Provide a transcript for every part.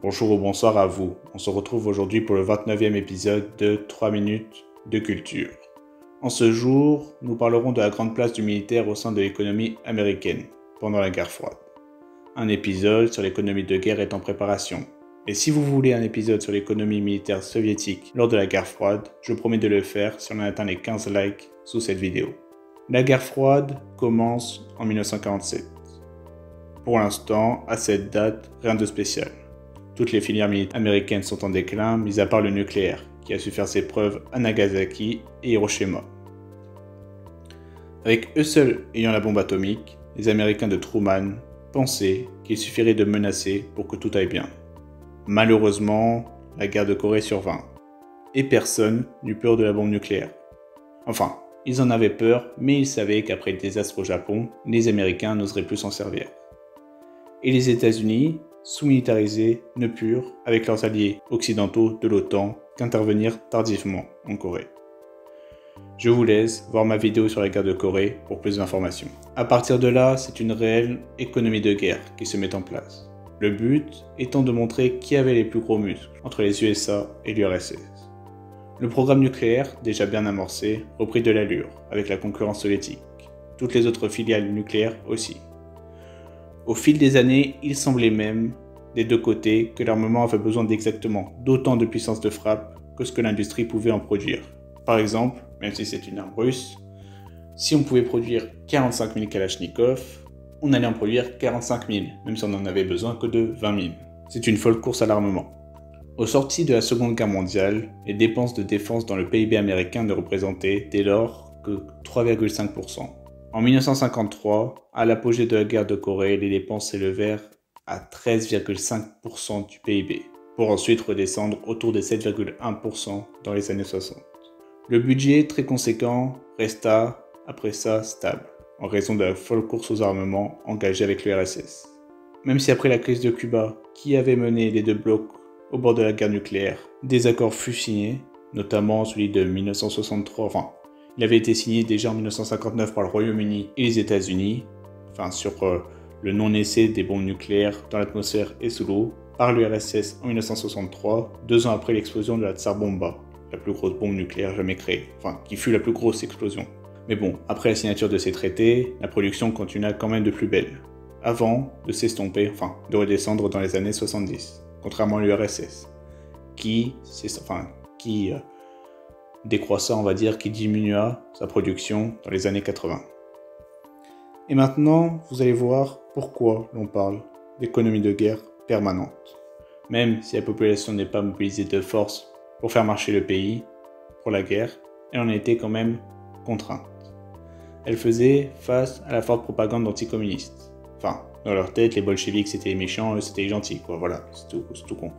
Bonjour ou bonsoir à vous. On se retrouve aujourd'hui pour le 29e épisode de 3 minutes de culture. En ce jour, nous parlerons de la grande place du militaire au sein de l'économie américaine pendant la guerre froide. Un épisode sur l'économie de guerre est en préparation. Et si vous voulez un épisode sur l'économie militaire soviétique lors de la guerre froide, je promets de le faire si on atteint les 15 likes sous cette vidéo. La guerre froide commence en 1947. Pour l'instant, à cette date, rien de spécial. Toutes les filières militaires américaines sont en déclin, mis à part le nucléaire, qui a su faire ses preuves à Nagasaki et Hiroshima. Avec eux seuls ayant la bombe atomique, les Américains de Truman pensaient qu'il suffirait de menacer pour que tout aille bien. Malheureusement, la guerre de Corée survint, et personne n'eut peur de la bombe nucléaire. Enfin, ils en avaient peur, mais ils savaient qu'après le désastre au Japon, les Américains n'oseraient plus s'en servir. Et les États-Unis, sous-militarisés, ne purent, avec leurs alliés occidentaux de l'OTAN, qu'intervenir tardivement en Corée. Je vous laisse voir ma vidéo sur la guerre de Corée pour plus d'informations. À partir de là, c'est une réelle économie de guerre qui se met en place. Le but étant de montrer qui avait les plus gros muscles entre les USA et l'URSS. Le programme nucléaire, déjà bien amorcé, reprit de l'allure avec la concurrence soviétique. Toutes les autres filiales nucléaires aussi. Au fil des années, il semblait même, des deux côtés, que l'armement avait besoin d'exactement d'autant de puissance de frappe que ce que l'industrie pouvait en produire. Par exemple, même si c'est une arme russe, si on pouvait produire 45 000 Kalachnikov, on allait en produire 45 000, même si on n'en avait besoin que de 20 000. C'est une folle course à l'armement. Aux sorties de la Seconde Guerre mondiale, les dépenses de défense dans le PIB américain ne représentaient dès lors que 3,5%. En 1953, à l'apogée de la guerre de Corée, les dépenses s'élevèrent à 13,5% du PIB, pour ensuite redescendre autour de 7,1% dans les années 60. Le budget, très conséquent, resta, après ça, stable, en raison de la folle course aux armements engagée avec l'URSS. Même si après la crise de Cuba, qui avait mené les deux blocs au bord de la guerre nucléaire, des accords furent signés, notamment celui de 1963, il avait été signé déjà en 1959 par le Royaume-Uni et les États-Unis, sur le non-essai des bombes nucléaires dans l'atmosphère et sous l'eau, par l'URSS en 1963, 2 ans après l'explosion de la Tsar Bomba, la plus grosse bombe nucléaire jamais créée, qui fut la plus grosse explosion. Mais bon, après la signature de ces traités, la production continua quand même de plus belle, avant de s'estomper, de redescendre dans les années 70, contrairement à l'URSS, qui décroissa, qui diminua sa production dans les années 80. Et maintenant, vous allez voir pourquoi l'on parle d'économie de guerre permanente. Même si la population n'est pas mobilisée de force pour faire marcher le pays, pour la guerre, elle en était quand même contrainte. Elle faisait face à la forte propagande anticommuniste. Dans leur tête, les bolcheviks c'était les méchants, eux c'était les gentils, c'est tout con.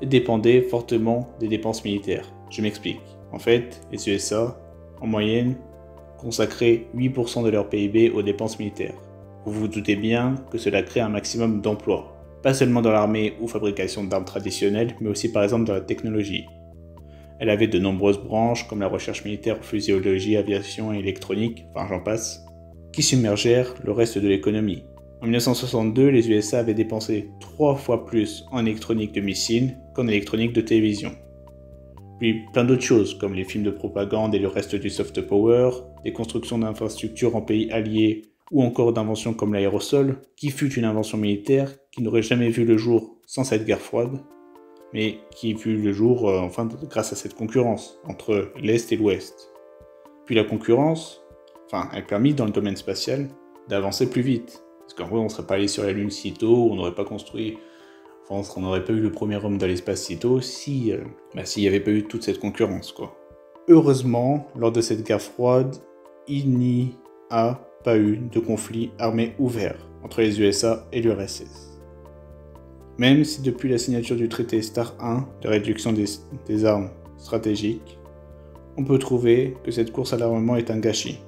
Elle dépendait fortement des dépenses militaires. Je m'explique. En fait, les USA, en moyenne, consacraient 8% de leur PIB aux dépenses militaires. Vous vous doutez bien que cela crée un maximum d'emplois, pas seulement dans l'armée ou fabrication d'armes traditionnelles, mais aussi par exemple dans la technologie. Elle avait de nombreuses branches comme la recherche militaire, physiologie, aviation et électronique, j'en passe, qui submergèrent le reste de l'économie. En 1962, les USA avaient dépensé 3 fois plus en électronique de missiles qu'en électronique de télévision. Puis plein d'autres choses, comme les films de propagande et le reste du soft power, des constructions d'infrastructures en pays alliés, ou encore d'inventions comme l'aérosol, qui fut une invention militaire qui n'aurait jamais vu le jour sans cette guerre froide, mais qui vit le jour grâce à cette concurrence entre l'Est et l'Ouest. Puis la concurrence, elle permit dans le domaine spatial d'avancer plus vite, parce qu'en vrai on ne serait pas allé sur la Lune si tôt, on n'aurait pas construit... on n'aurait pas eu le premier homme dans l'espace si tôt s'il n'y avait pas eu toute cette concurrence, Heureusement, lors de cette guerre froide, il n'y a pas eu de conflit armé ouvert entre les USA et l'URSS. Même si depuis la signature du traité START 1 de réduction des armes stratégiques, on peut trouver que cette course à l'armement est un gâchis,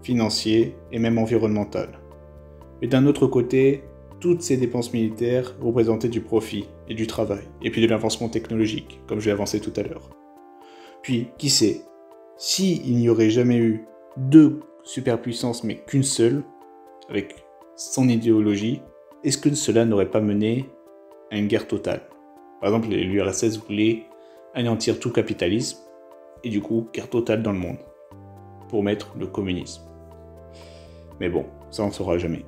financier et même environnemental. Mais d'un autre côté, toutes ces dépenses militaires représentaient du profit et du travail, et puis de l'avancement technologique, comme je l'ai avancé tout à l'heure. Puis, qui sait, s'il n'y aurait jamais eu 2 superpuissances, mais qu'une seule, avec son idéologie, est-ce que cela n'aurait pas mené à une guerre totale? Par exemple, l'URSS voulait anéantir tout capitalisme et du coup, guerre totale dans le monde pour mettre le communisme. Mais bon, ça on ne saura jamais.